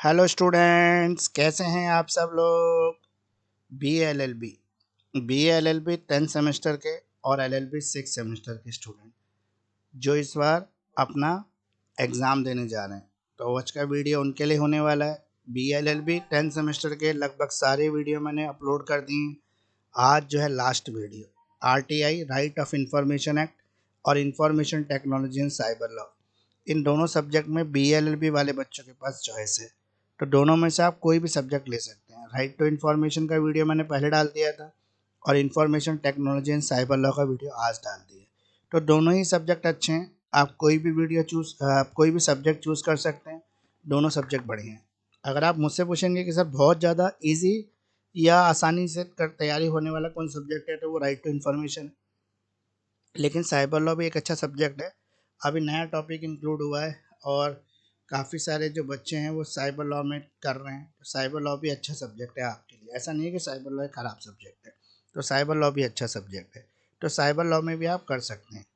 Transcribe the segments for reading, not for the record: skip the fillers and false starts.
Hello students, कैसे हैं आप सब लोग। B L L B 10th semester के और एल एल बी 6 सेमेस्टर के स्टूडेंट जो इस बार अपना एग्ज़ाम देने जा रहे हैं, तो आज का वीडियो उनके लिए होने वाला है। B L L B 10th semester के लगभग सारे वीडियो मैंने अपलोड कर दिए हैं। आज जो है last video, R T I right of information act और information technology and cyber law, इन दोनों सब्जेक्ट में बी एल एल बी वाले बच्चों के पास चॉइस है, तो दोनों में से आप कोई भी सब्जेक्ट ले सकते हैं। राइट टू इन्फॉर्मेशन का वीडियो मैंने पहले डाल दिया था और information technology and cyber law का वीडियो आज डाल दिया। तो दोनों ही सब्जेक्ट अच्छे हैं, आप कोई भी आप कोई भी सब्जेक्ट चूज़ कर सकते हैं। दोनों सब्जेक्ट बढ़िया हैं। अगर आप मुझसे पूछेंगे कि सर बहुत ज़्यादा ईजी या आसानी से कर तैयारी होने वाला कौन सब्जेक्ट है, तो वो राइट टू इन्फॉर्मेशन है। लेकिन साइबर लॉ भी एक अच्छा सब्जेक्ट है, अभी नया टॉपिक इंक्लूड हुआ है और काफ़ी सारे जो बच्चे हैं वो साइबर लॉ में कर रहे हैं। तो साइबर लॉ भी अच्छा सब्जेक्ट है आपके लिए, ऐसा नहीं है कि साइबर लॉ एक ख़राब सब्जेक्ट है। तो साइबर लॉ भी अच्छा सब्जेक्ट है, तो साइबर लॉ में भी आप कर सकते हैं।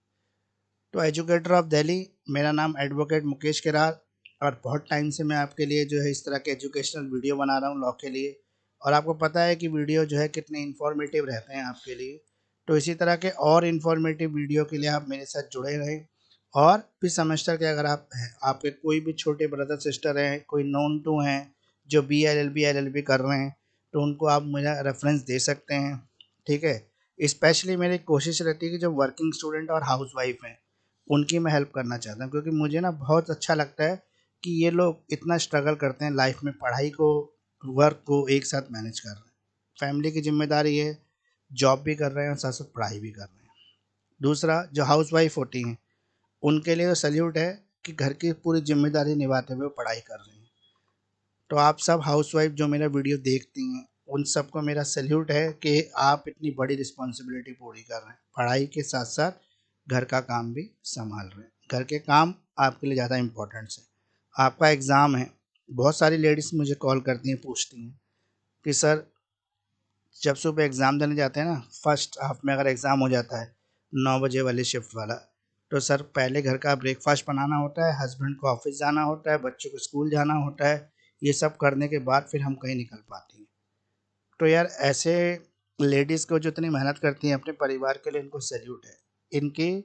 तो एजुकेटर ऑफ दिल्ली, मेरा नाम एडवोकेट मुकेश किरार, और बहुत टाइम से मैं आपके लिए जो है इस तरह के एजुकेशनल वीडियो बना रहा हूँ लॉ के लिए। और आपको पता है कि वीडियो जो है कितने इन्फॉर्मेटिव रहते हैं आपके लिए। तो इसी तरह के और इन्फॉर्मेटिव वीडियो के लिए आप मेरे साथ जुड़े रहें। और फिर सेमेस्टर के अगर आप हैं, आपके कोई भी छोटे ब्रदर सिस्टर हैं, कोई नोन टू हैं जो बी एल एल बी कर रहे हैं, तो उनको आप मेरा रेफरेंस दे सकते हैं। ठीक है। स्पेशली मेरी कोशिश रहती है कि जो वर्किंग स्टूडेंट और हाउस वाइफ हैं उनकी मैं हेल्प करना चाहता हूँ, क्योंकि मुझे ना बहुत अच्छा लगता है कि ये लोग इतना स्ट्रगल करते हैं लाइफ में, पढ़ाई को वर्क को एक साथ मैनेज कर रहे हैं। फैमिली की जिम्मेदारी है, जॉब भी कर रहे हैं और साथ साथ पढ़ाई भी कर रहे हैं। दूसरा, जो हाउस वाइफ होती हैं उनके लिए तो सल्यूट है कि घर की पूरी जिम्मेदारी निभाते हुए पढ़ाई कर रही हैं। तो आप सब हाउस वाइफ जो मेरा वीडियो देखती हैं उन सबको मेरा सल्यूट है कि आप इतनी बड़ी रिस्पॉन्सिबिलिटी पूरी कर रहे हैं, पढ़ाई के साथ साथ घर का काम भी संभाल रहे हैं। घर के काम आपके लिए ज़्यादा इम्पोर्टेंट्स है। आपका एग्ज़ाम है, बहुत सारी लेडीज़ मुझे कॉल करती हैं, पूछती हैं कि सर जब सुबह एग्ज़ाम देने जाते हैं ना, फर्स्ट हाफ में अगर एग्ज़ाम हो जाता है 9 बजे वाली शिफ्ट वाला, तो सर पहले घर का ब्रेकफास्ट बनाना होता है, हस्बैंड को ऑफिस जाना होता है, बच्चों को स्कूल जाना होता है, ये सब करने के बाद फिर हम कहीं निकल पाती हैं। तो यार ऐसे लेडीज़ को जो इतनी मेहनत करती हैं अपने परिवार के लिए, इनको सैल्यूट है। इनकी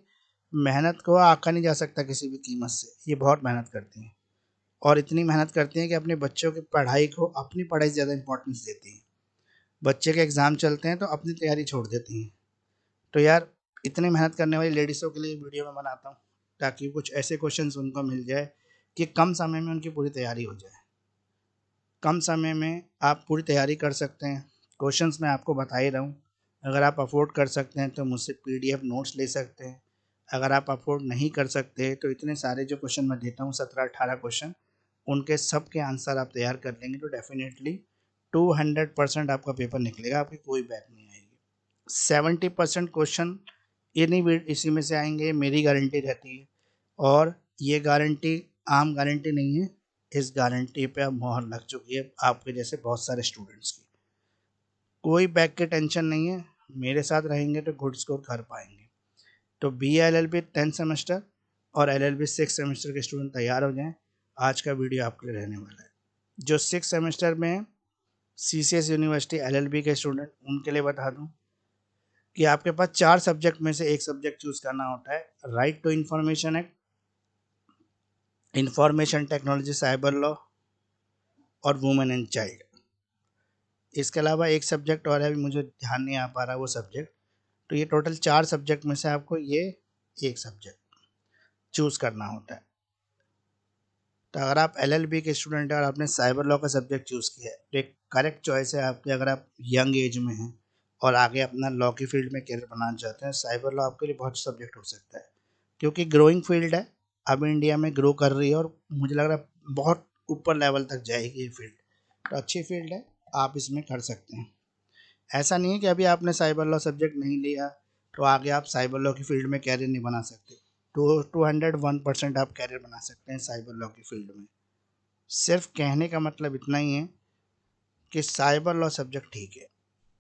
मेहनत को आँका नहीं जा सकता किसी भी कीमत से, ये बहुत मेहनत करती हैं और इतनी मेहनत करती हैं कि अपने बच्चों की पढ़ाई को अपनी पढ़ाई से ज़्यादा इम्पोर्टेंस देती हैं। बच्चे के एग्ज़ाम चलते हैं तो अपनी तैयारी छोड़ देती हैं। तो यार इतनी मेहनत करने वाली लेडीज़ों के लिए वीडियो मैं बनाता हूँ, ताकि कुछ ऐसे क्वेश्चंस उनको मिल जाए कि कम समय में उनकी पूरी तैयारी हो जाए। कम समय में आप पूरी तैयारी कर सकते हैं। क्वेश्चंस मैं आपको बता ही रहा हूँ। अगर आप अफ़ोर्ड कर सकते हैं तो मुझसे पीडीएफ नोट्स ले सकते हैं। अगर आप अफ़ोर्ड नहीं कर सकते तो इतने सारे जो क्वेश्चन मैं देता हूँ, 17-18 क्वेश्चन, उनके सब के आंसर आप तैयार कर लेंगे तो डेफ़िनेटली 200% आपका पेपर निकलेगा, आपकी कोई बैक नहीं आएगी। 70% क्वेश्चन इसी में से आएंगे, मेरी गारंटी रहती है। और ये गारंटी आम गारंटी नहीं है, इस गारंटी पे अब मोहर लग चुकी है आपके जैसे बहुत सारे स्टूडेंट्स की। कोई बैक की टेंशन नहीं है, मेरे साथ रहेंगे तो गुड स्कोर कर पाएंगे। तो B L L B 10th semester और एल एल बी 6 सेमेस्टर के स्टूडेंट तैयार हो जाएं। आज का वीडियो आपके लिए रहने वाला है। जो 6 सेमेस्टर में C C S university L L B के स्टूडेंट, उनके लिए बता दूँ कि आपके पास 4 सब्जेक्ट में से एक सब्जेक्ट चूज़ करना होता है। Right to information act, information technology cyber law और वुमेन एंड चाइल्ड। इसके अलावा एक सब्जेक्ट और है, अभी मुझे ध्यान नहीं आ पा रहा वो सब्जेक्ट। तो ये टोटल 4 सब्जेक्ट में से आपको ये एक सब्जेक्ट चूज़ करना होता है। तो अगर आप एल एल बी के स्टूडेंट हैं और आपने साइबर लॉ का सब्जेक्ट चूज़ किया है तो एक करेक्ट चॉइस है आपकी। अगर आप यंग एज में हैं और आगे अपना लॉ की फील्ड में करियर बनाना चाहते हैं, साइबर लॉ आपके लिए बहुत सब्जेक्ट हो सकता है, क्योंकि ग्रोइंग फील्ड है, अब इंडिया में ग्रो कर रही है और मुझे लग रहा है बहुत ऊपर लेवल तक जाएगी ये फील्ड। तो अच्छी फील्ड है, आप इसमें कर सकते हैं। ऐसा नहीं है कि अभी आपने साइबर लॉ सब्जेक्ट नहीं लिया तो आगे आप साइबर लॉ की फील्ड में कैरियर नहीं बना सकते। तो 201% आप कैरियर बना सकते हैं साइबर लॉ की फील्ड में। सिर्फ कहने का मतलब इतना ही है कि साइबर लॉ सब्जेक्ट ठीक है,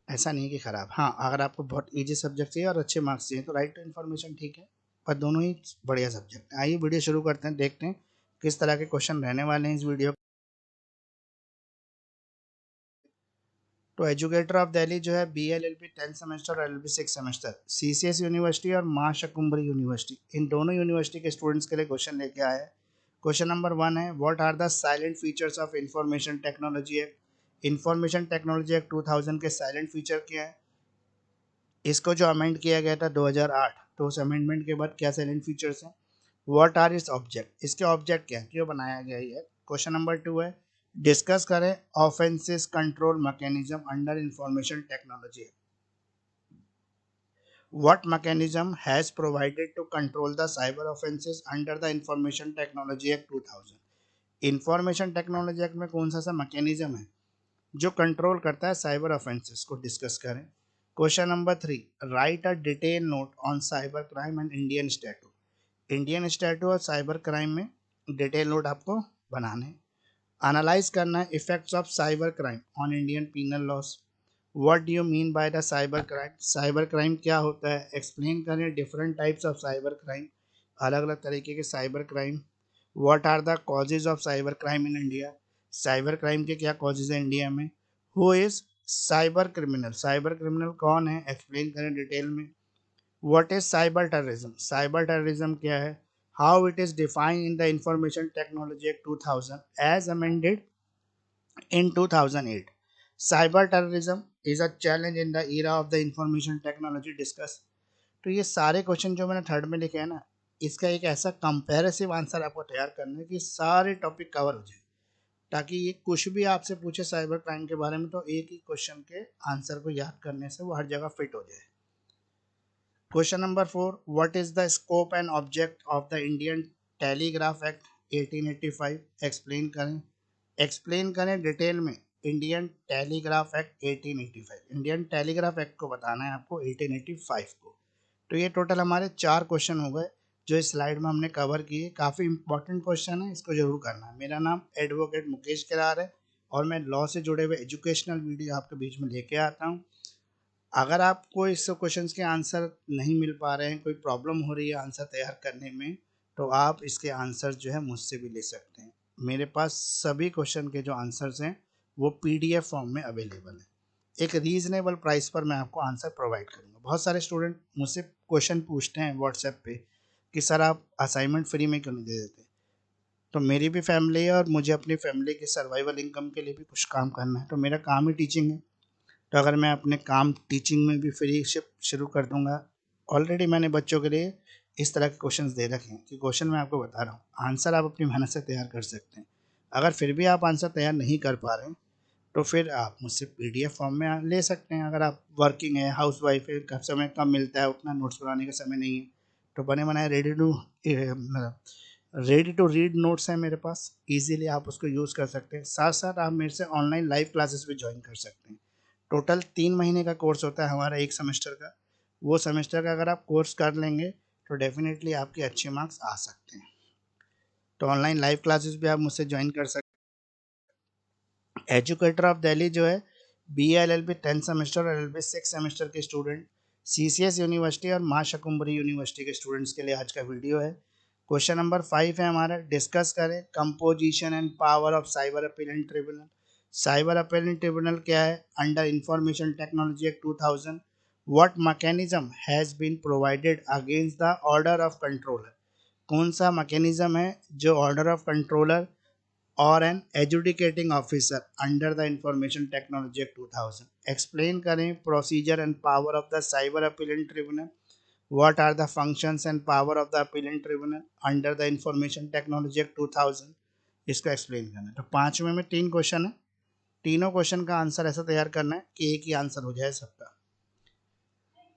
ऐसा नहीं है कि ख़राब। हाँ, अगर आपको बहुत इजी सब्जेक्ट चाहिए और अच्छे मार्क्स चाहिए तो राइट टू इन्फॉर्मेशन ठीक है, पर दोनों ही बढ़िया सब्जेक्ट हैं। आइए वीडियो शुरू करते हैं, देखते हैं किस तरह के क्वेश्चन रहने वाले हैं इस वीडियो तो एजुकेटर ऑफ दिल्ली जो है BLLB 10 सेमेस्टर और LLB 6 सेमेस्टर, CCS यूनिवर्सिटी और मां शकुम्भरी यूनिवर्सिटी, इन दोनों यूनिवर्सिटी के स्टूडेंट्स के लिए क्वेश्चन लेके आया है। क्वेश्चन नंबर 1 है, what are the salient features of information technology act. Information technology act 2000 के साइलेंट फीचर क्या है? इसको जो अमेंड किया गया था 2008, तो उस अमेंडमेंट के बाद क्या साइलेंट फीचर्स हैं? व्हाट आर इट्स ऑब्जेक्ट, इसके ऑब्जेक्ट क्या है, क्यों बनाया गया है? क्वेश्चन नंबर 2 है, डिस्कस करें offences control mechanism under information technology. What mechanism has provided to control the cyber offences under the information technology act 2000। Information technology act में कौन सा मैकेनिज्म है जो कंट्रोल करता है साइबर ऑफेंसेस को? डिस्कस करें। Question number 3, write a detail note on cyber crime and Indian statute. Indian statute और साइबर क्राइम में डिटेल नोट आपको बनाने। एनालाइज करना है effects of cyber crime on Indian penal laws. What do you mean by the cyber crime, cyber crime क्या होता है? Explain करें different types of cyber crime, अलग अलग तरीके के cyber crime. What are the causes of cyber crime in India, cyber crime के क्या कॉजेज हैं इंडिया में। Who is cyber criminal, cyber criminal कौन है? एक्सप्लेन करें डिटेल में। What is cyber terrorism, cyber terrorism क्या है? How it is defined in the information technology act 2000 as amended in 2008। cyber terrorism is a challenge in the era of the information technology discuss। तो ये सारे question जो मैंने third में लिखे हैं ना, इसका एक ऐसा कंपैरेसिव आंसर आपको तैयार करना है कि सारे टॉपिक कवर हो जाए, ताकि ये कुछ भी आपसे पूछे साइबर क्राइम के बारे में तो एक ही क्वेश्चन के आंसर को याद करने से वो हर जगह फिट हो जाए। Question number 4, what is the scope and object of the Indian telegraph act 1885। Explain करें। एक्सप्लेन करें डिटेल में Indian telegraph act 1885, Indian telegraph act को बताना है आपको 1885 को। तो ये टोटल हमारे 4 क्वेश्चन हो गए जो इस स्लाइड में हमने कवर किए। काफ़ी इंपॉर्टेंट क्वेश्चन है, इसको जरूर करना है। मेरा नाम एडवोकेट मुकेश किरार है और मैं लॉ से जुड़े हुए एजुकेशनल वीडियो आपके बीच में लेके आता हूँ। अगर आपको इस क्वेश्चन के आंसर नहीं मिल पा रहे हैं, कोई प्रॉब्लम हो रही है आंसर तैयार करने में, तो आप इसके आंसर जो है मुझसे भी ले सकते हैं। मेरे पास सभी क्वेश्चन के जो आंसर्स हैं वो PDF फॉर्म में अवेलेबल है। एक रीजनेबल प्राइस पर मैं आपको आंसर प्रोवाइड करूँगा। बहुत सारे स्टूडेंट मुझसे क्वेश्चन पूछते हैं व्हाट्सएप पे कि सर आप असाइनमेंट फ्री में क्यों नहीं दे देते। तो मेरी भी फैमिली है और मुझे अपनी फैमिली के सर्वाइवल इनकम के लिए भी कुछ काम करना है, तो मेरा काम ही टीचिंग है। तो अगर मैं अपने काम टीचिंग में भी फ्री शिप शुरू कर दूंगा। ऑलरेडी मैंने बच्चों के लिए इस तरह के क्वेश्चंस दे रखे हैं कि क्वेश्चन मैं आपको बता रहा हूँ, आंसर आप अपनी मेहनत से तैयार कर सकते हैं। अगर फिर भी आप आंसर तैयार नहीं कर पा रहे हैं तो फिर आप मुझसे PDF फॉर्म में ले सकते हैं। अगर आप वर्किंग है, हाउस वाइफ है, समय कम मिलता है, उतना नोट्स बनाने का समय नहीं है, तो बने बनाए रेडी टू रीड नोट्स हैं मेरे पास, इजीली आप उसको यूज़ कर सकते हैं। साथ साथ आप मेरे से ऑनलाइन लाइव क्लासेस भी ज्वाइन कर सकते हैं। टोटल 3 महीने का कोर्स होता है हमारा, एक सेमेस्टर का। वो सेमेस्टर का अगर आप कोर्स कर लेंगे तो डेफिनेटली आपके अच्छे मार्क्स आ सकते हैं। तो ऑनलाइन लाइव क्लासेस भी आप मुझसे ज्वाइन कर सकते हैं। एजुकेटर ऑफ दिल्ली जो है BLLB 10 सेमेस्टर और LLB 6 सेमेस्टर के स्टूडेंट, CCS यूनिवर्सिटी और मां शकुम्भरी यूनिवर्सिटी के स्टूडेंट्स के लिए आज का वीडियो है। क्वेश्चन नंबर 5 है हमारा, डिस्कस करें composition and power of cyber appellate tribunal. Cyber appellate tribunal क्या है under information technology act 2000। What mechanism has been provided against the order of controller. कौन सा मैकेनिज्म है जो ऑर्डर ऑफ कंट्रोलर और an adjudicating officer under the information technology act 2000। Explain करें procedure and power of the cyber appellate tribunal. What are the functions and power of the appellant tribunal under the information technology act 2000। इसको explain करना है। तो 5 में 3 question है, तीनों question का answer ऐसा तैयार करना है कि एक ही आंसर हो जाए सबका।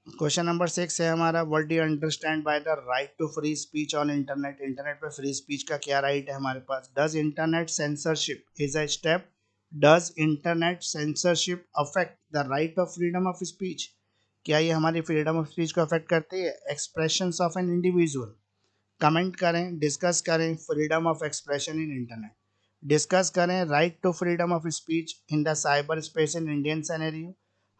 क्वेश्चन नंबर 6 है हमारा, what do you understand by the right to free speech on internet. Internet पे फ्री स्पीच का क्या राइट है हमारे पास। Does internet censorship is a step, does internet censorship affect the right of freedom of speech. क्या ये हमारी freedom of speech को अफेक्ट करती है। Expressions of an individual, comment करें, डिस्कस करें freedom of expression in internet. Discuss करें right to freedom of speech in the cyber space in Indian scenario.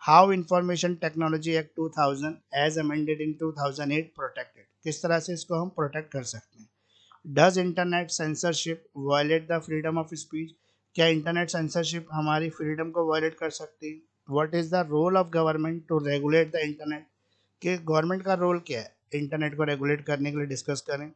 How information technology act 2000 as amended in 2008 protected, किस तरह से इसको हम protect कर सकते हैं। Does internet censorship violate the freedom of speech, क्या इंटरनेट सेंसरशिप हमारी फ्रीडम को वायलेट कर सकती है। What is the role of government to regulate the internet, कि गवर्नमेंट का रोल क्या है इंटरनेट को रेगुलेट करने के लिए डिस्कस करें।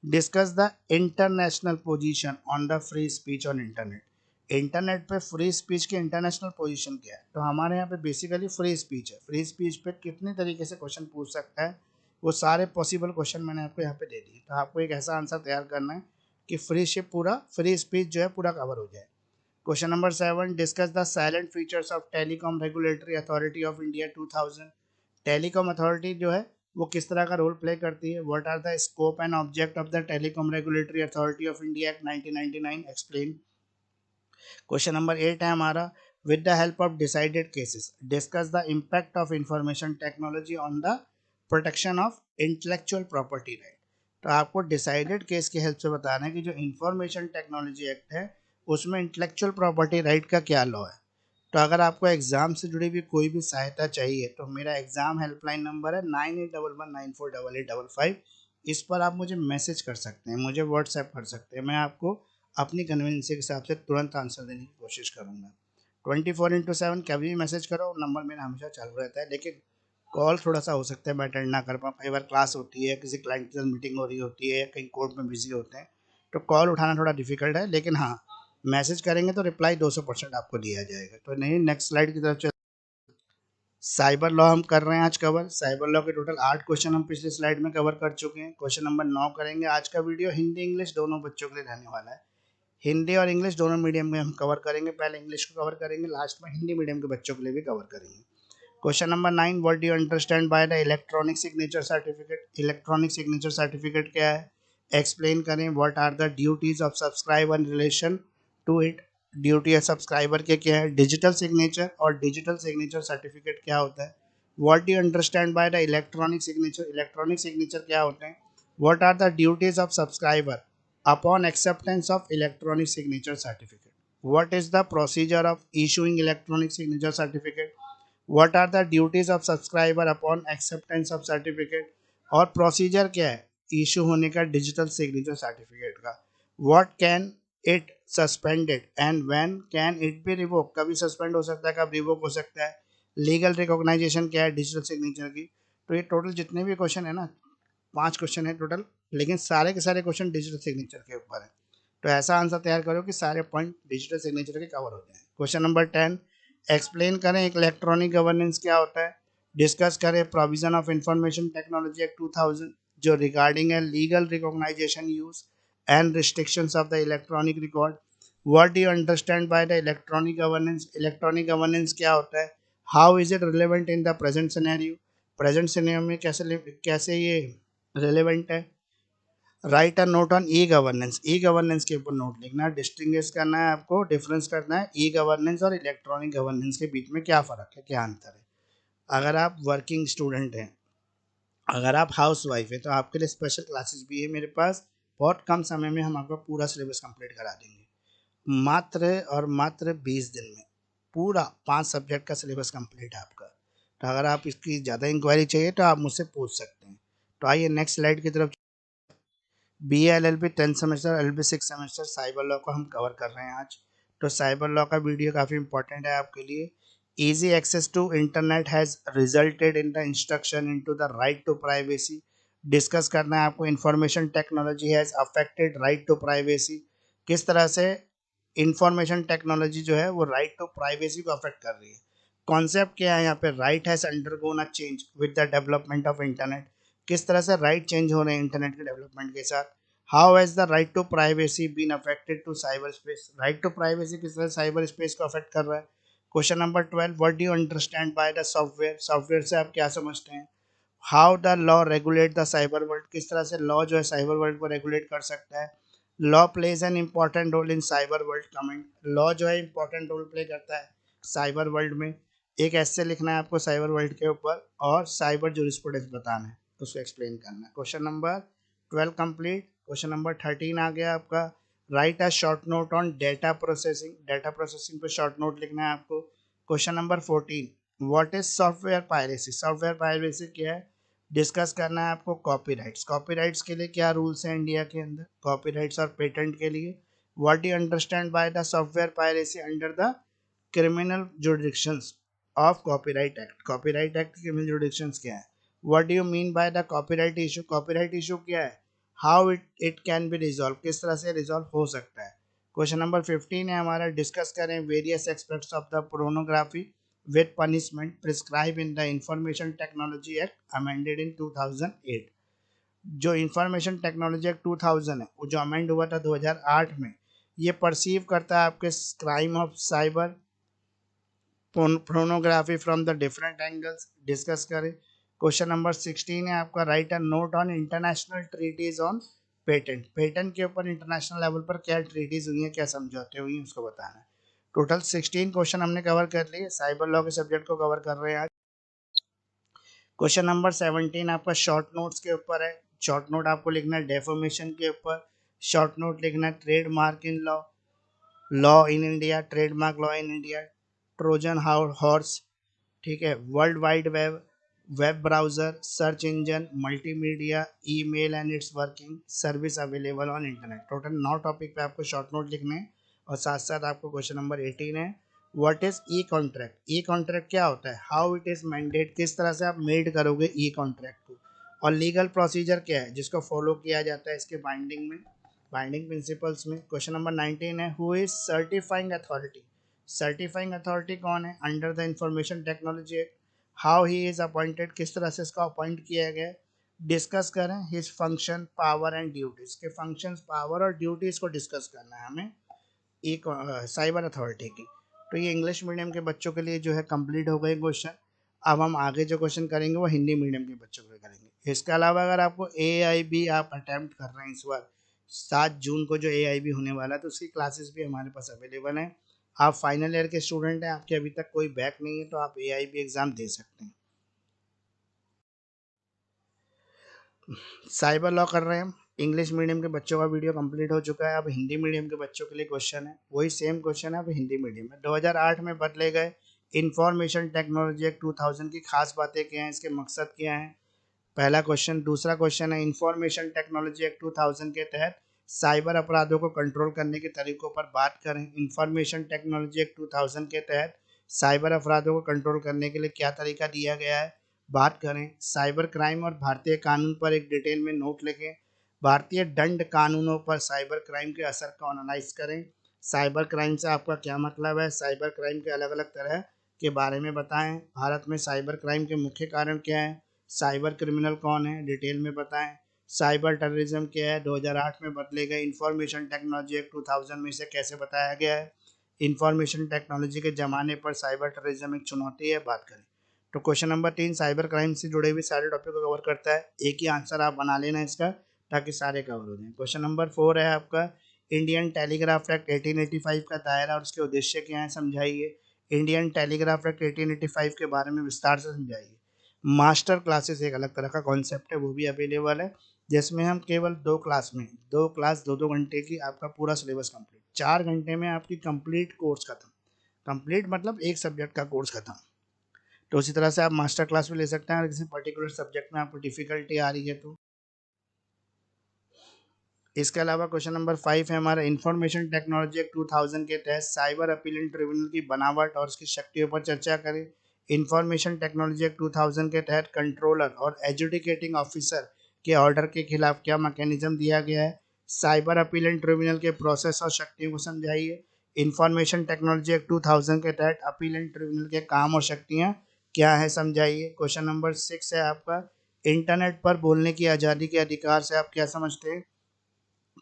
Discuss the international position on the free speech on internet, internet पे फ्री स्पीच की इंटरनेशनल पोजीशन क्या है। तो हमारे यहाँ पे बेसिकली फ्री स्पीच है, फ्री स्पीच पे कितने तरीके से क्वेश्चन पूछ सकता है, वो सारे पॉसिबल क्वेश्चन मैंने आपको यहाँ पे दे दिए। तो आपको एक ऐसा आंसर तैयार करना है कि फ्री स्पीच जो है पूरा कवर हो जाए। Question number 7, discuss the salient features of telecom regulatory authority of India 2000, telecom authority जो है वो किस तरह का रोल प्ले करती है। What are the scope and object of the telecom regulatory authority of India act 1999, explain. Question number 8 है हमारा, with the help of decided cases discuss the impact of information technology on the protection of intellectual property right. तो आपको decided case की help से बताना है कि जो इंफॉर्मेशन टेक्नोलॉजी एक्ट है उसमें इंटेलेक्चुअल प्रॉपर्टी राइट का क्या लॉ है। तो अगर आपको एग्जाम से जुड़ी हुई कोई भी सहायता चाहिए तो मेरा एग्जाम हेल्पलाइन नंबर है 9811948855। इस पर आप मुझे मैसेज कर सकते हैं, मुझे व्हाट्सएप कर सकते हैं, मैं आपको अपनी कन्वीनियंस के हिसाब से तुरंत आंसर देने की कोशिश करूंगा। 24/7 कभी भी मैसेज करो, नंबर मेरा हमेशा चालू रहता है। लेकिन कॉल थोड़ा सा हो सकता है मैं अटेंड ना कर पाऊँ, कई बार क्लास होती है, किसी क्लाइंट के साथ मीटिंग हो रही होती है, कहीं कोर्ट में बिजी होते हैं, तो कॉल उठाना थोड़ा डिफिकल्ट है। लेकिन हाँ, मैसेज करेंगे तो रिप्लाई 200% आपको दिया जाएगा। तो नहीं, नेक्स्ट स्लाइड की तरफ चल। साइबर लॉ हम कर रहे हैं आज कवर। साइबर लॉ के टोटल 8 क्वेश्चन हम पिछले स्लाइड में कवर कर चुके हैं। क्वेश्चन नंबर 9 करेंगे। आज का वीडियो हिंदी इंग्लिश दोनों बच्चों के लिए रहने वाला है, हिंदी और इंग्लिश दोनों मीडियम में हम कवर करेंगे। पहले इंग्लिश को कवर करेंगे, लास्ट में हिंदी मीडियम के बच्चों के लिए भी कवर करेंगे। Question number 9, what do you understand by the electronic signature certificate, electronic signature certificate क्या है, एक्सप्लेन करें। What are the duties of subscriber in relation to it, duty है सब्सक्राइबर के क्या है। डिजिटल सिग्नेचर और डिजिटल सिग्नेचर सर्टिफिकेट क्या होता है। What do you understand by the electronic signature, electronic signature क्या होते हैं। What are the duties of subscriber upon acceptance of electronic signature certificate. What is the procedure of issuing electronic signature certificate. What are the duties of subscriber upon acceptance of certificate, और procedure क्या है issue होने का digital signature certificate का। What can it suspended and when can it be revoke, कभी suspend हो सकता है कब रिवोक हो सकता है। लीगल रिकॉग्नाइजेशन क्या है डिजिटल सिग्नेचर की। तो ये टोटल जितने भी क्वेश्चन है ना, 5 क्वेश्चन है टोटल, लेकिन सारे के सारे क्वेश्चन डिजिटल सिग्नेचर के ऊपर है। तो ऐसा आंसर तैयार करो कि सारे पॉइंट डिजिटल सिग्नेचर के कवर हो जाए। क्वेश्चन नंबर 10, एक्सप्लेन करें इलेक्ट्रॉनिक गवर्नेंस क्या होता है। डिस्कस करें provision of information technology act 2000 जो रिगार्डिंग है legal recognisation use and restrictions of the electronic record. What do you understand by the electronic governance, electronic governance क्या होता है। How is it relevant in the present scenario, present scenario में कैसे कैसे ये relevant है। Right a note on e governance, e governance के ऊपर नोट लिखना, डिस्टिंग्विश करना है आपको, डिफरेंस करना है ई गवर्नेंस और इलेक्ट्रॉनिक गवर्नेंस के बीच में क्या फ़र्क है, क्या अंतर है। अगर आप वर्किंग स्टूडेंट हैं, अगर आप हाउस वाइफ है, तो आपके लिए स्पेशल क्लासेस भी है मेरे पास। बहुत कम समय में हम आपका पूरा सिलेबस कंप्लीट करा देंगे, मात्र और मात्र 20 दिन में पूरा 5 सब्जेक्ट का सिलेबस कंप्लीट है आपका। तो अगर आप इसकी ज़्यादा इंक्वायरी चाहिए तो आप मुझसे पूछ सकते हैं। तो आइए नेक्स्ट स्लाइड की तरफ। B L L B 10 semester, L B 6 semester cyber law को हम कवर कर रहे हैं आज। तो साइबर लॉ का वीडियो काफ़ी इंपॉर्टेंट है आपके लिए। Easy access to internet has resulted in the instruction into the right to privacy. Discuss करना है आपको, information technology has affected right to privacy, किस तरह से इंफॉर्मेशन टेक्नोलॉजी जो है वो राइट टू प्राइवेसी को अफेक्ट कर रही है। कॉन्सेप्ट क्या है यहाँ पे, right has undergone a change with the development of internet, किस तरह से राइट चेंज हो रहे हैं इंटरनेट के डेवलपमेंट के साथ। How has the right to privacy been affected to cyber space, right to privacy किस तरह साइबर स्पेस को अफेक्ट कर रहा है। Question number 12, what do you understand by the software, software से आप क्या समझते हैं। How the law regulate the cyber world, किस तरह से लॉ जो है साइबर वर्ल्ड को रेगुलेट कर सकता है। Law plays an important role in cyber world comment, law जो है इंपॉर्टेंट रोल प्ले करता है साइबर वर्ल्ड में। एक ऐसे लिखना है आपको साइबर वर्ल्ड के ऊपर, और साइबर जूरिस्प्रूडेंस बताना है, उसको एक्सप्लेन करना है। Question number 12 complete. Question number 13 आ गया आपका, write a short note on data processing, data processing पे शॉर्ट नोट लिखना है आपको। Question number 14, what is software piracy, software piracy क्या है, डिस्कस करना है आपको। कॉपीराइट्स, कॉपीराइट्स के लिए क्या रूल्स हैं इंडिया के अंदर, कॉपीराइट्स और पेटेंट के लिए। What do you understand by the software piracy under the criminal jurisdictions, of copyright act. Copyright act के मेन जुडिक्शंस क्या है? What do you mean by the copyright issue? Copyright issue क्या है? How it can be resolve, किस तरह से resolve हो सकता है। क्वेश्चन नंबर 15 है हमारा, डिस्कस करें various aspects of the pornography with punishment prescribe in the information technology act amended in 2008। जो इंफॉर्मेशन टेक्नोलॉजी एक्ट 2000 है, वो जो अमेंड हुआ था 2008 में, ये परसीव करता है आपके crime of cyber pornography from the different angles। Discuss करें। क्वेश्चन नंबर 16 है आपका, write a note on international treaties on patent. Patent के ऊपर इंटरनेशनल लेवल पर क्या ट्रीटीज हुई है, क्या समझौते हुई हैं, उसको बताना है। टोटल 16 क्वेश्चन हमने कवर कर लिए, साइबर लॉ के सब्जेक्ट को कवर कर रहे हैं आज। क्वेश्चन नंबर 17 आपका शॉर्ट नोट्स के ऊपर है। शॉर्ट नोट आपको लिखना है डेफोमेशन के ऊपर, शॉर्ट नोट लिखना है trademark in law, law in India, trademark law in India, Trojan horse, ठीक है, world wide web, web browser, search engine, multimedia, email and it's working, service available on internet. Total 9 topic पे आपको short note लिखने हैं। और साथ साथ आपको क्वेश्चन नंबर 18 है, what is E contract. E contract क्या होता है, हाउ इट इज मैंडेट, किस तरह से आप मेड करोगे ई कॉन्ट्रैक्ट को, और लीगल प्रोसीजर क्या है जिसको फॉलो किया जाता है इसके बाइंडिंग में, बाइंडिंग प्रिंसिपल्स में। क्वेश्चन नंबर 19 है, who is certifying authority. Certifying authority कौन है under the information technology act, how he is appointed, किस तरह से इसका अपॉइंट किया गया। डिस्कस करें his function power and duties, के फंक्शंस पावर और ड्यूटीज को डिस्कस करना है हमें एक साइबर अथॉरिटी की। तो ये इंग्लिश मीडियम के बच्चों के लिए जो है कंप्लीट हो गए क्वेश्चन। अब हम आगे जो क्वेश्चन करेंगे वो हिंदी मीडियम के बच्चों के लिए करेंगे। इसके अलावा अगर आपको AIB आप अटैम्प्ट कर रहे हैं इस बार 7 जून को जो AIB होने वाला है, तो उसकी क्लासेस भी हमारे पास अवेलेबल हैं। आप फाइनल ईयर के स्टूडेंट हैं, आपके अभी तक कोई बैक नहीं है, तो आप AIB एग्ज़ाम दे सकते हैं। साइबर लॉ कर रहे हैं हम। इंग्लिश मीडियम के बच्चों का वीडियो कंप्लीट हो चुका है। अब हिंदी मीडियम के बच्चों के लिए क्वेश्चन है, वही सेम क्वेश्चन है अब हिंदी मीडियम में। 2008 में बदले गए इंफॉर्मेशन टेक्नोलॉजी एक्ट 2000 की खास बातें क्या हैं, इसके मकसद क्या हैं, पहला क्वेश्चन। दूसरा क्वेश्चन है, इंफॉर्मेशन टेक्नोलॉजी एक्ट 2000 के तहत साइबर अपराधों को कंट्रोल करने के तरीकों पर बात करें। इंफॉर्मेशन टेक्नोलॉजी एक्ट 2000 के तहत साइबर अपराधों को कंट्रोल करने के लिए क्या तरीका दिया गया है, बात करें। साइबर क्राइम और भारतीय कानून पर एक डिटेल में नोट लिखें। भारतीय दंड कानूनों पर साइबर क्राइम के असर को एनालाइज करें। साइबर क्राइम से आपका क्या मतलब है, साइबर क्राइम के अलग अलग तरह के बारे में बताएं। भारत में साइबर क्राइम के मुख्य कारण क्या हैं, साइबर क्रिमिनल कौन है, डिटेल में बताएं। साइबर टेररिज्म क्या है, 2008 में बदले गए इंफॉर्मेशन टेक्नोलॉजी एक्ट 2000 में इसे कैसे बताया गया है। इंफॉर्मेशन टेक्नोलॉजी के ज़माने पर साइबर टेररिज्म एक चुनौती है, बात करें। तो क्वेश्चन नंबर 3 साइबर क्राइम से जुड़े हुए सारे टॉपिक को कवर करता है। एक ही आंसर आप बना लेना इसका, ताकि सारे कवर हो जाएं। क्वेश्चन नंबर 4 है आपका, इंडियन टेलीग्राफ एक्ट 1885 का दायरा और उसके उद्देश्य क्या है, समझाइए। इंडियन टेलीग्राफ एक्ट 1885 के बारे में विस्तार से समझाइए। मास्टर क्लासेस एक अलग तरह का कॉन्सेप्ट है, वो भी अवेलेबल है, जिसमें हम केवल 2 क्लास में 2 क्लास 2-2 घंटे की आपका पूरा सिलेबस कंप्लीट, 4 घंटे में आपकी कंप्लीट कोर्स खत्म। कंप्लीट मतलब एक सब्जेक्ट का कोर्स खत्म। तो उसी तरह से आप मास्टर क्लास भी ले सकते हैं अगर किसी पर्टिकुलर सब्जेक्ट में आपको डिफिकल्टी आ रही है तो। इसके अलावा क्वेश्चन नंबर 5 है हमारा, इंफॉर्मेशन टेक्नोलॉजी एक्ट 2000 के तहत साइबर अपीलेंट ट्रिब्यूनल की बनावट और उसकी शक्तियों पर चर्चा करें। इंफॉर्मेशन टेक्नोलॉजी एक्ट 2000 के तहत कंट्रोलर और एजुडिकेटिंग ऑफिसर के ऑर्डर के खिलाफ क्या मैकेनिज्म दिया गया है। साइबर अपीलेंट ट्रिब्यूनल के प्रोसेस और शक्तियों को समझाइए। इंफॉर्मेशन टेक्नोलॉजी एक्ट 2000 के तहत अपीलेंट ट्रिब्यूनल के काम और शक्तियाँ क्या है, समझाइए। क्वेश्चन नंबर 6 है आपका, इंटरनेट पर बोलने की आज़ादी के अधिकार से आप क्या समझते हैं।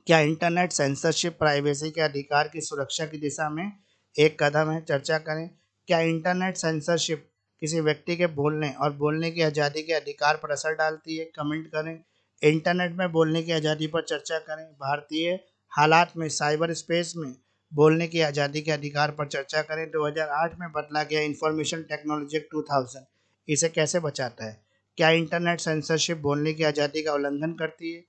क्या इंटरनेट सेंसरशिप प्राइवेसी के अधिकार की सुरक्षा की दिशा में एक कदम है, चर्चा करें। क्या इंटरनेट सेंसरशिप किसी व्यक्ति के बोलने और बोलने की आज़ादी के अधिकार पर असर डालती है, कमेंट करें। इंटरनेट में बोलने की आज़ादी पर चर्चा करें। भारतीय हालात में साइबर स्पेस में बोलने की आज़ादी के अधिकार पर चर्चा करें। 2008 में बदला गया इंफॉर्मेशन टेक्नोलॉजी एक्ट 2000 इसे कैसे बचाता है। क्या इंटरनेट सेंसरशिप बोलने की आज़ादी का उल्लंघन करती है।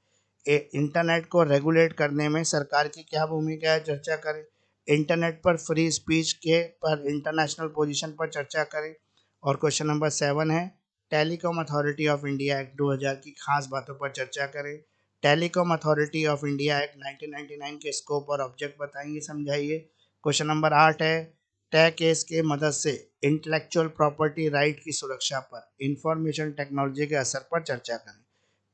इंटरनेट को रेगुलेट करने में सरकार की क्या भूमिका है, चर्चा करें। इंटरनेट पर फ्री स्पीच के पर इंटरनेशनल पोजीशन पर चर्चा करें। और क्वेश्चन नंबर 7 है, telecom authority of India act 2000 की खास बातों पर चर्चा करें। Telecom authority of India act 1999 के स्कोप और ऑब्जेक्ट बताएंगे, समझाइए। क्वेश्चन नंबर 8 है, टैग केस के मदद से इंटेलेक्चुअल प्रॉपर्टी राइट की सुरक्षा पर इंफॉर्मेशन टेक्नोलॉजी के असर पर चर्चा करें।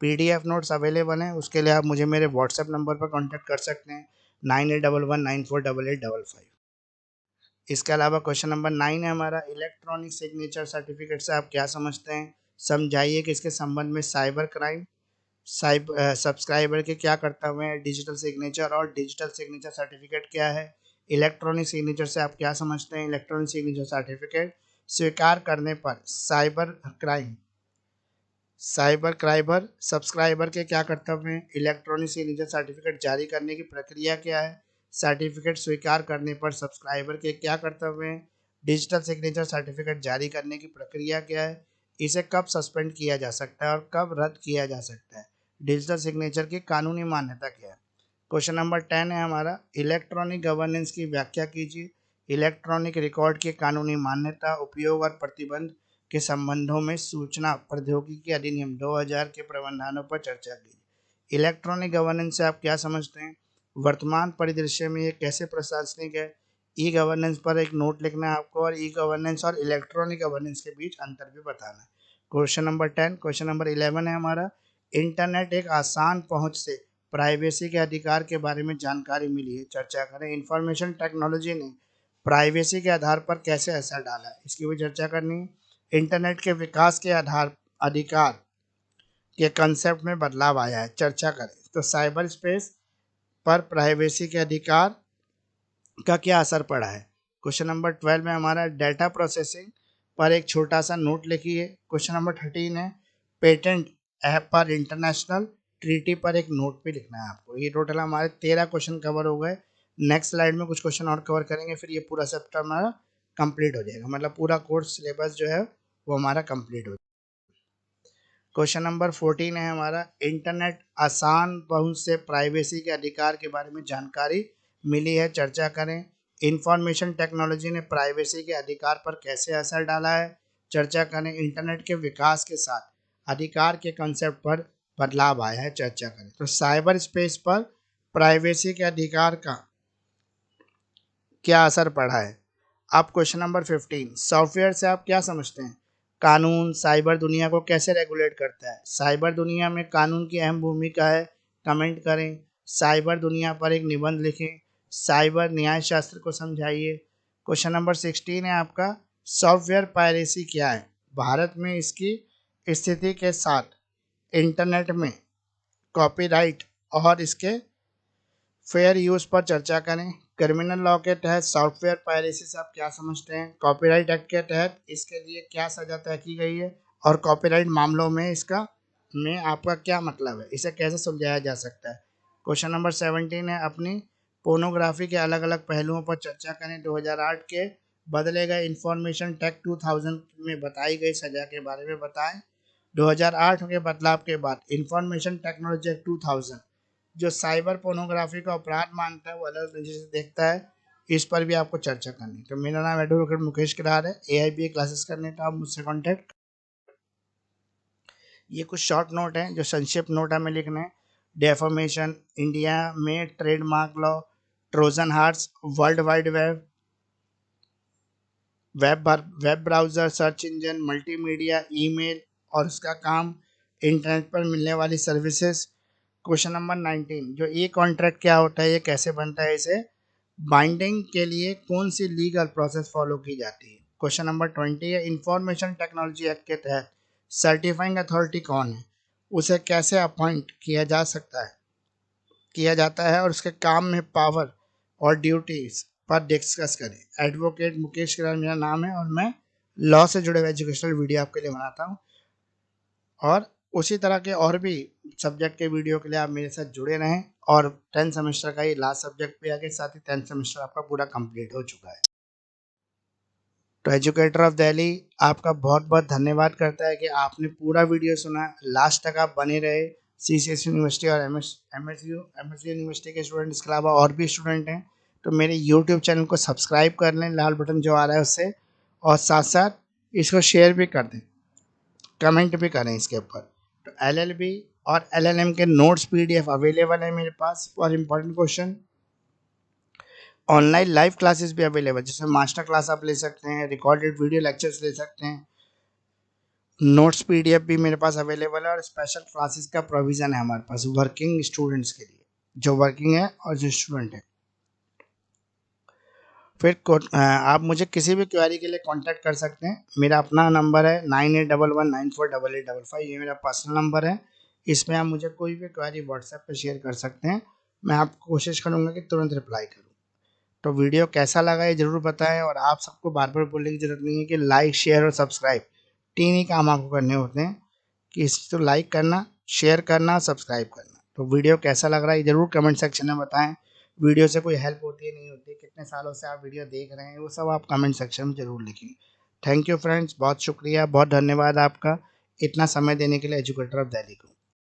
पीडीएफ नोट्स अवेलेबल हैं, उसके लिए आप मुझे मेरे व्हाट्सएप नंबर पर कांटेक्ट कर सकते हैं 9811948855। इसके अलावा क्वेश्चन नंबर 9 है हमारा, इलेक्ट्रॉनिक सिग्नेचर सर्टिफिकेट से आप क्या समझते हैं, समझाइए कि इसके संबंध में साइबर क्राइम सब्सक्राइबर के क्या कर्तव्य हैं, डिजिटल सिग्नेचर और डिजिटल सिग्नेचर सर्टिफिकेट क्या है। इलेक्ट्रॉनिक सिग्नेचर से आप क्या समझते हैं, इलेक्ट्रॉनिक सिग्नेचर सर्टिफिकेट स्वीकार करने पर साइबर क्राइबर सब्सक्राइबर के क्या कर्तव्य हैं, इलेक्ट्रॉनिक सिग्नेचर सर्टिफिकेट जारी करने की प्रक्रिया क्या है, सर्टिफिकेट स्वीकार करने पर सब्सक्राइबर के क्या कर्तव्य हैं, डिजिटल सिग्नेचर सर्टिफिकेट जारी करने की प्रक्रिया क्या है, इसे कब सस्पेंड किया जा सकता है और कब रद्द किया जा सकता है, डिजिटल सिग्नेचर की कानूनी मान्यता क्या है। क्वेश्चन नंबर 10 है हमारा, इलेक्ट्रॉनिक गवर्नेंस की व्याख्या कीजिए, इलेक्ट्रॉनिक रिकॉर्ड की कानूनी मान्यता, उपयोग और प्रतिबंध के संबंधों में सूचना प्रौद्योगिकी अधिनियम 2000 के प्रावधानों पर चर्चा की। इलेक्ट्रॉनिक गवर्नेंस से आप क्या समझते हैं, वर्तमान परिदृश्य में ये कैसे प्रशासनिक है, ई गवर्नेंस पर एक नोट लिखना है आपको और ई गवर्नेंस और इलेक्ट्रॉनिक गवर्नेंस के बीच अंतर भी बताना है। Question number 10। क्वेश्चन नंबर 11 है हमारा, इंटरनेट एक आसान पहुंच से प्राइवेसी के अधिकार के बारे में जानकारी मिली है, चर्चा करें। इंफॉर्मेशन टेक्नोलॉजी ने प्राइवेसी के आधार पर कैसे असर डाला है, इसकी भी चर्चा करनी है। इंटरनेट के विकास के अधिकार के कंसेप्ट में बदलाव आया है, चर्चा करें। तो साइबर स्पेस पर प्राइवेसी के अधिकार का क्या असर पड़ा है। क्वेश्चन नंबर 12 में हमारा, डेटा प्रोसेसिंग पर एक छोटा सा नोट लिखिए। क्वेश्चन नंबर 13 है, पेटेंट ऐप पर इंटरनेशनल ट्रीटी पर एक नोट भी लिखना है आपको। ये टोटल हमारे 13 क्वेश्चन कवर हो गए। नेक्स्ट स्लाइड में कुछ क्वेश्चन और कवर करेंगे, फिर ये पूरा चैप्टर हमारा कंप्लीट हो जाएगा, मतलब पूरा कोर्स सिलेबस जो है वो हमारा कंप्लीट हो जाएगा। क्वेश्चन नंबर 14 है हमारा, इंटरनेट आसान पहुंच से प्राइवेसी के अधिकार के बारे में जानकारी मिली है, चर्चा करें। इंफॉर्मेशन टेक्नोलॉजी ने प्राइवेसी के अधिकार पर कैसे असर डाला है, चर्चा करें। इंटरनेट के विकास के साथ अधिकार के कंसेप्ट पर बदलाव आया है, चर्चा करें। तो साइबर स्पेस पर प्राइवेसी के अधिकार का क्या असर पड़ा है। अब क्वेश्चन नंबर 15, सॉफ्टवेयर से आप क्या समझते हैं, कानून साइबर दुनिया को कैसे रेगुलेट करता है, साइबर दुनिया में कानून की अहम भूमिका है, कमेंट करें। साइबर दुनिया पर एक निबंध लिखें, साइबर न्याय शास्त्र को समझाइए। क्वेश्चन नंबर 16 है आपका, सॉफ्टवेयर पायरेसी क्या है, भारत में इसकी स्थिति के साथ इंटरनेट में कॉपीराइट और इसके फेयर यूज पर चर्चा करें। क्रिमिनल लॉ के तहत सॉफ्टवेयर पायरेसी से आप क्या समझते हैं, कॉपीराइट एक्ट के तहत इसके लिए क्या सजा तय की गई है और कॉपीराइट मामलों में इसका में आपका क्या मतलब है, इसे कैसे सुलझाया जा सकता है। क्वेश्चन नंबर 17 है, अपनी पोर्नोग्राफी के अलग अलग पहलुओं पर चर्चा करें। 2008 के बदले गए इंफॉर्मेशन टेक 2000 में बताई गई सजा के बारे में बताएं। 2008 के बदलाव के बाद इंफॉर्मेशन टेक्नोलॉजी एक्ट 2000 जो साइबर पोर्नोग्राफी का अपराध मानता है वो अलग नजरिए से देखता है, इस पर भी आपको चर्चा करनी। तो मेरा नाम एडवोकेट मुकेश किरार है, AIBA क्लासेस करने तो आप मुझसे कॉन्टेक्ट। ये कुछ शॉर्ट नोट हैं जो संक्षिप्त नोट हमें लिखने हैं। डेफॉर्मेशन, इंडिया में trademark law, Trojan hearts, world wide web, web browser, search engine, multimedia, email और उसका काम, इंटरनेट पर मिलने वाली सर्विसेज। क्वेश्चन नंबर 19, जो ई कॉन्ट्रैक्ट क्या होता है, ये कैसे बनता है, इसे बाइंडिंग के लिए कौन सी लीगल प्रोसेस फॉलो की जाती है। क्वेश्चन नंबर 20 है, इंफॉर्मेशन टेक्नोलॉजी एक्ट के तहत सर्टिफाइंग अथॉरिटी कौन है, उसे कैसे अपॉइंट किया जाता है और उसके काम में पावर और ड्यूटीज पर डिस्कस करें। एडवोकेट मुकेश किरार मेरा नाम है और मैं लॉ से जुड़े हुए एजुकेशनल वीडियो आपके लिए बनाता हूँ, और उसी तरह के और भी सब्जेक्ट के वीडियो के लिए आप मेरे साथ जुड़े रहें। और 10th सेमेस्टर का ये लास्ट सब्जेक्ट भी आ गया, साथ ही 10th सेमेस्टर आपका पूरा कंप्लीट हो चुका है। तो एजुकेटर ऑफ दिल्ली आपका बहुत बहुत धन्यवाद करता है कि आपने पूरा वीडियो सुना, लास्ट तक आप बने रहे। CCS यूनिवर्सिटी और MSU यूनिवर्सिटी के स्टूडेंट, इसके अलावा और भी स्टूडेंट हैं, तो मेरे यूट्यूब चैनल को सब्सक्राइब कर लें, लाल बटन जो आ रहा है उससे, और साथ साथ इसको शेयर भी कर दें, कमेंट भी करें इसके ऊपर। तो LLB और LLM के नोट्स PDF अवेलेबल है मेरे पास for important question. Online live classes भी अवेलेबल, जैसे मास्टर क्लास आप ले सकते हैं, रिकॉर्डेड वीडियो लेक्चर्स ले सकते हैं, नोट्स पीडीएफ भी मेरे पास अवेलेबल है, और स्पेशल क्लासेस का प्रोविज़न है हमारे पास वर्किंग स्टूडेंट्स के लिए, जो वर्किंग है और जो स्टूडेंट है। फिर आप मुझे किसी भी क्वेरी के लिए कांटेक्ट कर सकते हैं। मेरा अपना नंबर है 9811948855, ये मेरा पर्सनल नंबर है। इसमें आप मुझे कोई भी क्वेरी व्हाट्सएप पे शेयर कर सकते हैं, मैं आपको कोशिश करूँगा कि तुरंत रिप्लाई करूँ। तो वीडियो कैसा लगा ये ज़रूर बताएं, और आप सबको बार बार बोलने की ज़रूरत नहीं है कि लाइक शेयर और सब्सक्राइब, 3 ही काम आपको करने होते हैं, कि इस तो लाइक करना, शेयर करना, सब्सक्राइब करना। तो वीडियो कैसा लग रहा है ज़रूर कमेंट सेक्शन में बताएं। वीडियो से कोई हेल्प होती है नहीं होती, कितने सालों से आप वीडियो देख रहे हैं, वो सब आप कमेंट सेक्शन में ज़रूर लिखें। थैंक यू फ्रेंड्स, बहुत शुक्रिया, बहुत धन्यवाद आपका इतना समय देने के लिए एजुकेटर ऑफ दिल्ली को।